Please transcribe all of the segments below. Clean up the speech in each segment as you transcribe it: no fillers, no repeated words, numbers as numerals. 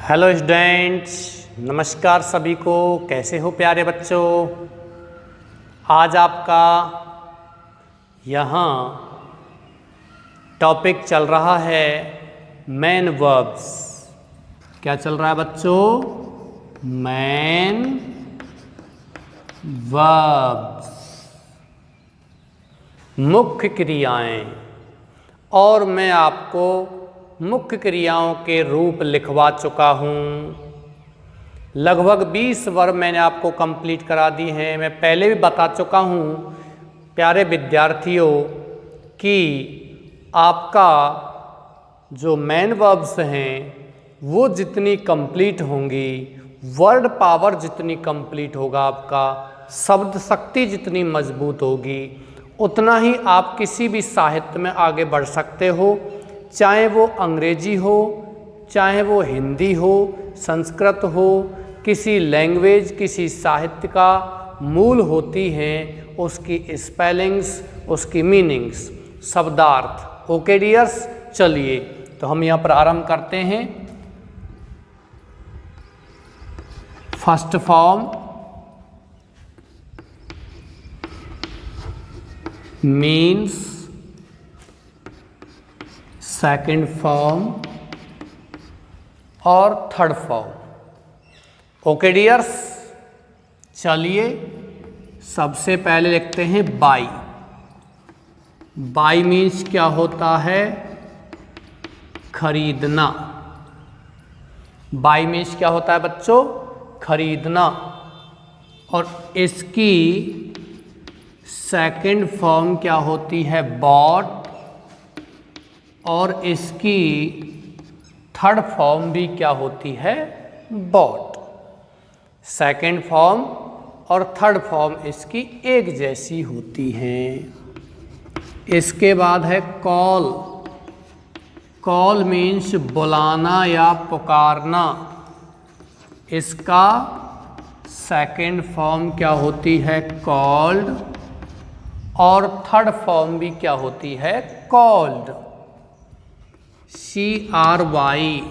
Hello students, नमस्कार सभी को। कैसे हो प्यारे बच्चों। आज आपका यहाँ टॉपिक चल रहा है मेन वर्ब्स। क्या चल रहा है बच्चों? मेन वर्ब्स, मुख्य क्रियाएं। और मैं आपको मुख्य क्रियाओं के रूप लिखवा चुका हूँ। लगभग 20 वर्ब मैंने आपको कंप्लीट करा दी हैं। मैं पहले भी बता चुका हूँ प्यारे विद्यार्थियों कि आपका जो मेन वर्ब्स हैं वो जितनी कंप्लीट होंगी, वर्ड पावर जितनी कंप्लीट होगा, आपका शब्द शक्ति जितनी मजबूत होगी, उतना ही आप किसी भी साहित्य में आगे बढ़ सकते हो। चाहे वो अंग्रेजी हो, चाहे वो हिंदी हो, संस्कृत हो, किसी लैंग्वेज, किसी साहित्य का मूल होती हैं उसकी स्पेलिंग्स, उसकी मीनिंग्स, शब्दार्थ। ओके डियर्स, चलिए तो हम यहाँ पर आरंभ करते हैं। First form means, second form और थर्ड फॉर्म। ओके डियर्स, चलिए सबसे पहले लिखते हैं बाई। बाई मीन्स क्या होता है? खरीदना। बाई मीन्स क्या होता है बच्चों? खरीदना। और इसकी सेकंड फॉर्म क्या होती है? बॉट। और इसकी थर्ड फॉर्म भी क्या होती है? बॉट। सेकंड फॉर्म और थर्ड फॉर्म इसकी एक जैसी होती हैं। इसके बाद है कॉल। कॉल मीन्स बुलाना या पुकारना। इसका सेकंड फॉर्म क्या होती है? कॉल्ड। और थर्ड फॉर्म भी क्या होती है? कॉल्ड। CRY।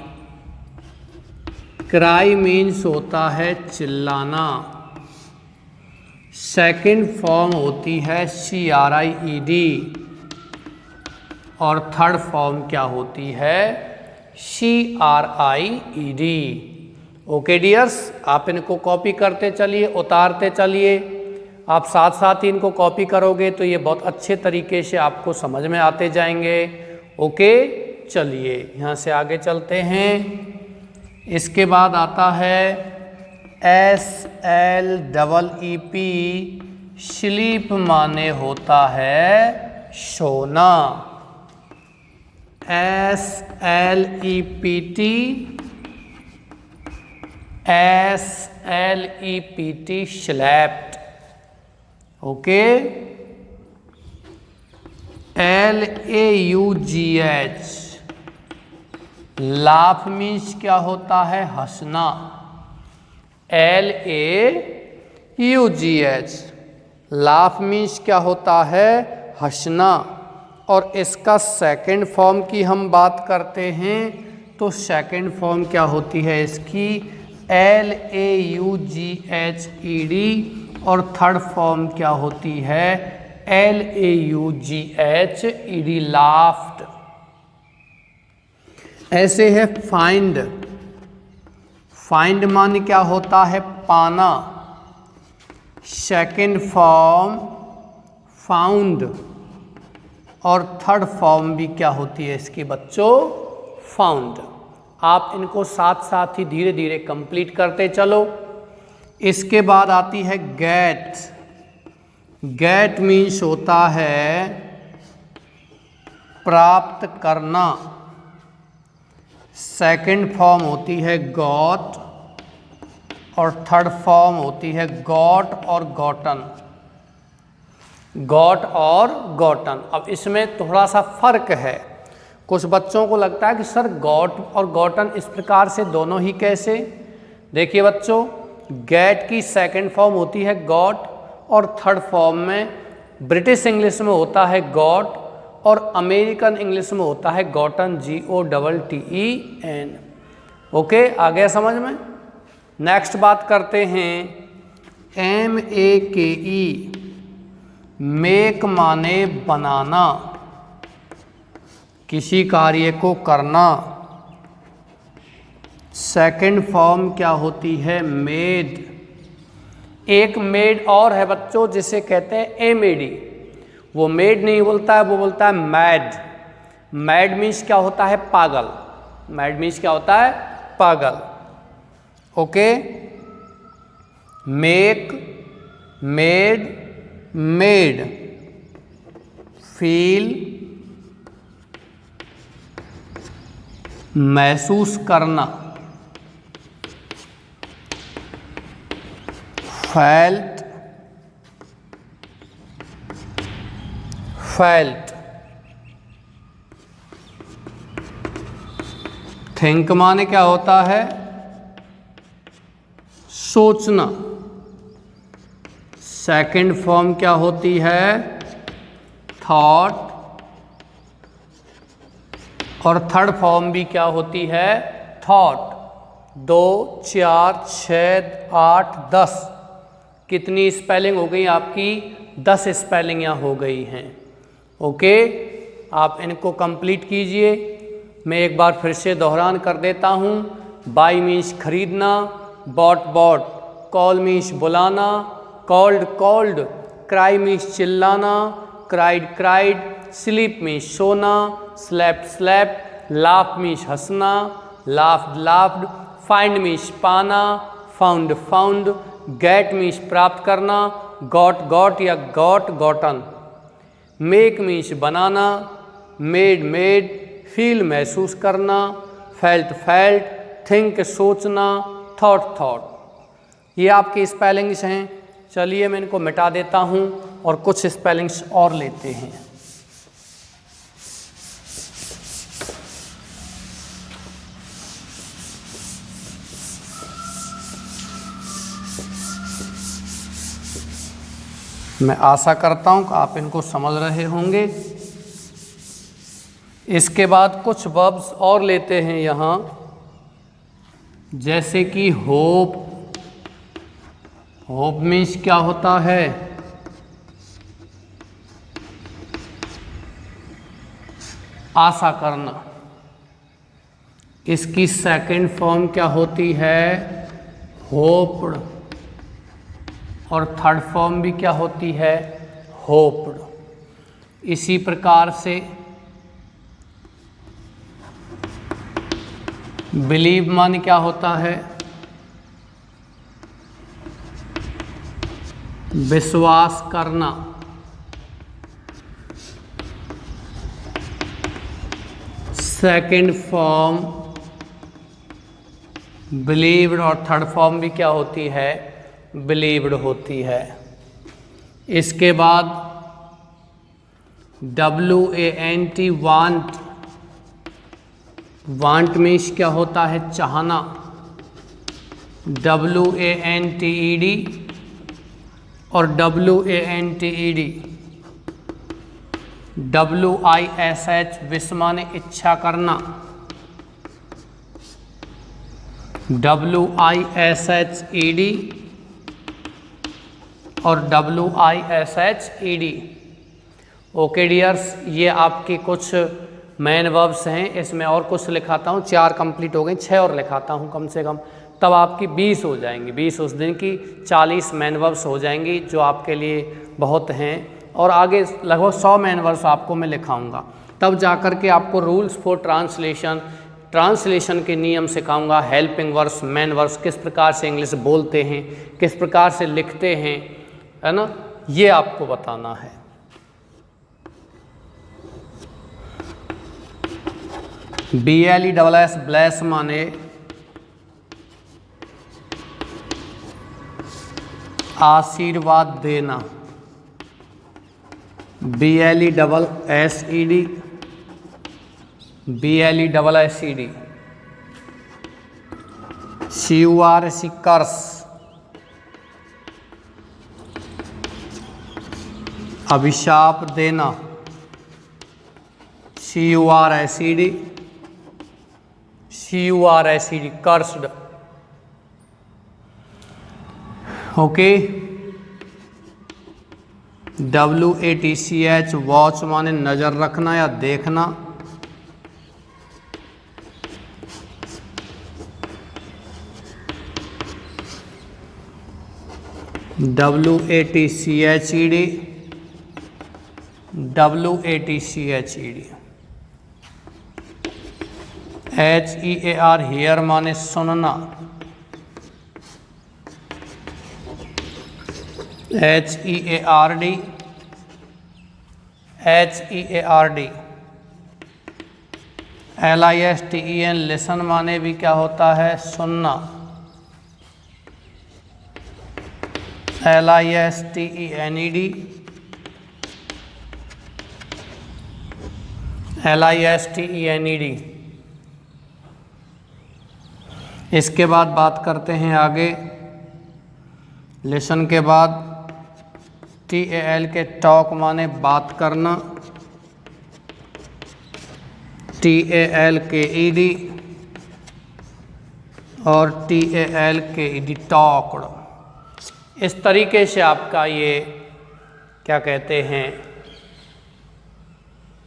क्राई मीन्स होता है चिल्लाना। सेकंड फॉर्म होती है CRIED। और थर्ड फॉर्म क्या होती है? CRIED। ओके डियर्स, आप इनको कॉपी करते चलिए, उतारते चलिए। आप साथ साथ ही इनको कॉपी करोगे तो ये बहुत अच्छे तरीके से आपको समझ में आते जाएंगे। ओके, चलिए यहाँ से आगे चलते हैं। इसके बाद आता है SLEEP। स्लीप माने होता है सोना। SLEPT slept। Okay. LAUGH laugh means क्या होता है? हंसना। LAUGH लाफ मीन्स क्या होता है? हंसना। और इसका सेकंड फॉर्म की हम बात करते हैं तो सेकंड फॉर्म क्या होती है इसकी? LAUGHED। और थर्ड फॉर्म क्या होती है? LAUGHED laughed. ऐसे है फाइंड। फाइंड माने क्या होता है? पाना। Second form found. और थर्ड फॉर्म भी क्या होती है इसकी बच्चों? फाउंड। आप इनको साथ साथ ही धीरे धीरे कंप्लीट करते चलो। इसके बाद आती है गेट। गेट मीन्स होता है प्राप्त करना। सेकंड फॉर्म होती है गॉट। और थर्ड फॉर्म होती है गॉट और गॉटन। गॉट और गॉटन। अब इसमें थोड़ा सा फर्क है। कुछ बच्चों को लगता है कि सर गॉट और गॉटन इस प्रकार से दोनों ही कैसे? देखिए बच्चों, गेट की सेकंड फॉर्म होती है गॉट। और थर्ड फॉर्म में ब्रिटिश इंग्लिश में होता है गॉट। और अमेरिकन इंग्लिश में होता है गॉटन, GOTTEN। ओके, आ गया समझ में। नेक्स्ट बात करते हैं MEKE, मेक माने बनाना, किसी कार्य को करना। सेकंड फॉर्म क्या होती है? मेड। एक मेड और है बच्चों जिसे कहते हैं MAD। वो मेड नहीं बोलता है, वो बोलता है मैड। मैड मीन्स क्या होता है? पागल। मैड मीन्स क्या होता है? पागल। Okay, make, made, made, feel, महसूस करना, फेल्ट, फेल्ट, थिंक माने क्या होता है? सोचना। सेकंड फॉर्म क्या होती है? थॉट। और थर्ड फॉर्म भी क्या होती है? थॉट। 2, 4, 6, 8, 10, कितनी स्पेलिंग हो गई आपकी? 10 स्पेलिंग यहाँ हो गई हैं। ओके, आप इनको कंप्लीट कीजिए। मैं एक बार फिर से दोहरान कर देता हूँ। बाई मीन्स खरीदना, बॉट बॉट, कॉल मीन्स बुलाना, कॉल्ड कॉल्ड, क्राई मीन्स चिल्लाना, क्राइड क्राइड, स्लीप मीन्स सोना, स्लेप्ट स्लेप्ट, लाफ मीन्स हंसना, लाफ्ड लाफ्ड, फाइंड मीन्स पाना, फाउंड फाउंड, गेट मीन्स प्राप्त करना, गॉट गॉट या गॉट गॉटन, मेक मीन्स बनाना, made made, feel महसूस करना, फेल्ट फेल्ट, थिंक सोचना, थॉट थॉट। ये आपकी स्पेलिंग्स हैं। चलिए मैं इनको मिटा देता हूँ और कुछ स्पेलिंग्स और लेते हैं। मैं आशा करता हूँ कि आप इनको समझ रहे होंगे। इसके बाद कुछ वर्ब्स और लेते हैं यहाँ, जैसे कि होप। होप मीन्स क्या होता है? आशा करना। इसकी सेकंड फॉर्म क्या होती है? होप्ड। और थर्ड फॉर्म भी क्या होती है? होप्ड। इसी प्रकार से बिलीव मान क्या होता है? विश्वास करना। सेकंड फॉर्म बिलीव्ड और थर्ड फॉर्म भी क्या होती है? बिलीव्ड होती है। इसके बाद WANT वांट। वांट मीन्स क्या होता है? चाहना। WANTED और WANTED। WISH विश माने इच्छा करना। WISHED और WISHED। ओके डियर्स, ये आपके कुछ मेन वर्ब्स हैं। इसमें और कुछ लिखाता हूँ, 4 कंप्लीट हो गई, 6 और लिखाता हूँ कम से कम, तब आपकी 20 हो जाएंगी। 20 उस दिन की, 40 मेन वर्ब्स हो जाएंगी, जो आपके लिए बहुत हैं। और आगे लगभग 100 मेन वर्ब्स आपको मैं लिखाऊंगा, तब जाकर के आपको रूल्स फॉर ट्रांसलेशन के नियम सिखाऊंगा। हेल्पिंग वर्ब्स, मेन वर्ब्स किस प्रकार से इंग्लिश बोलते हैं, किस प्रकार से लिखते हैं, है ना, ये आपको बताना है। BLESS ब्लेस माने आशीर्वाद देना। BLESSED BLESSED। CURS कर्स, अभिशाप देना। CURSED CURSED, cursed. Okay, WATCH, watch माने नज़र रखना या देखना। WATCHED, WATCHED। HEAR, हेयर माने सुनना। HEARD, HEARD। LISTEN, लिसन माने भी क्या होता है, सुनना। LISTENED, LISTENED। इसके बाद बात करते हैं आगे, लिसन के बाद TAL के टॉक माने बात करना। TAL के ED और TAL के ED, टॉक्ड। इस तरीके से आपका ये क्या कहते हैं,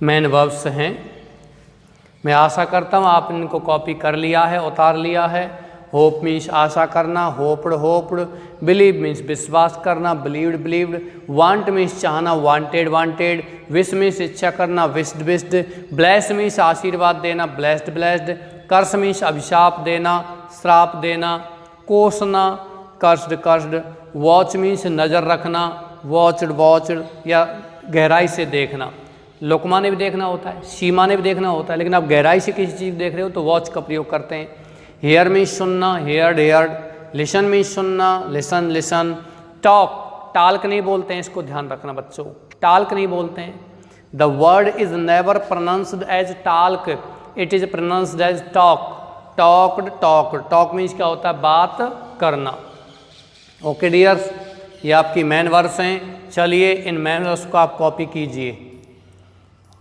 मेन वर्ब्स हैं। मैं आशा करता हूँ आप इनको कॉपी कर लिया है, उतार लिया है। होप मीन्स आशा करना, होप्ड होप्ड। बिलीव मीन्स विश्वास करना, बिलीव्ड बिलीव्ड। वांट मीन्स चाहना, वांटेड वांटेड। विश मीन्स इच्छा करना, विश्ड विश्ड। ब्लेस मीन्स आशीर्वाद देना, ब्लेस्ड ब्लेस्ड। कर्स मीन्स अभिशाप देना, श्राप देना। कोसना, कर्स्ड कर्स्ड। वॉच मीन्स नज़र रखना, वॉच्ड वॉच्ड, या गहराई से देखना। लुकमा ने भी देखना होता है, सीमा ने भी देखना होता है, लेकिन आप गहराई से किसी चीज़ देख रहे हो तो वॉच का प्रयोग करते हैं। हेयर मीन्स सुनना, हेयर्ड हेयर्ड। लिसन मीन्स सुनना, लिसन लिसन। टॉक, टाल्क नहीं बोलते हैं, इसको ध्यान रखना बच्चों, टाल्क नहीं बोलते हैं। The word is never pronounced as talk, it is pronounced as talk. Talked talked. Talk means क्या होता है, बात करना। ओके डियर्स, ये आपकी मेन वर्ड्स हैं। चलिए इन मेन वर्ड्स को आप कॉपी कीजिए।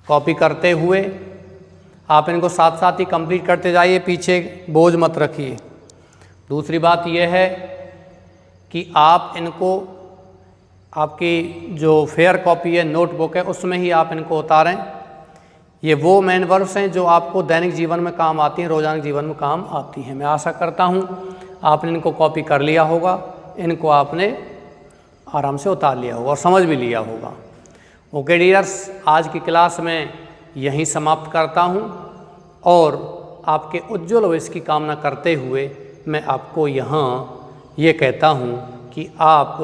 कॉपी करते हुए आप इनको साथ साथ ही कंप्लीट करते जाइए, पीछे बोझ मत रखिए। दूसरी बात यह है कि आप इनको, आपकी जो फेयर कॉपी है, नोटबुक है, उसमें ही आप इनको उतारें। ये वो मेन वर्ब्स हैं जो आपको दैनिक जीवन में काम आती हैं, रोजाना जीवन में काम आती हैं। मैं आशा करता हूँ आपने इनको कॉपी कर लिया होगा, इनको आपने आराम से उतार लिया होगा और समझ भी लिया होगा। ओके डियर्स, आज की क्लास में यहीं समाप्त करता हूँ और आपके उज्ज्वल भविष्य की कामना करते हुए मैं आपको यहाँ ये कहता हूँ कि आप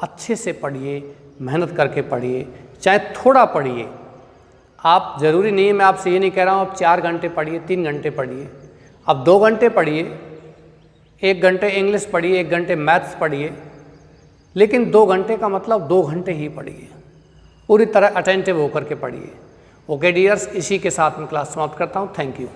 अच्छे से पढ़िए, मेहनत करके पढ़िए, चाहे थोड़ा पढ़िए। आप ज़रूरी नहीं है, मैं आपसे ये नहीं कह रहा हूँ आप 4 घंटे पढ़िए, 3 घंटे पढ़िए, आप 2 घंटे पढ़िए, 1 घंटे इंग्लिश पढ़िए, 1 घंटे मैथ्स पढ़िए, लेकिन 2 घंटे का मतलब 2 घंटे ही पढ़िए, पूरी तरह अटेंटिव होकर के पढ़िए। ओके डियर्स, इसी के साथ मैं क्लास समाप्त करता हूँ। Thank you.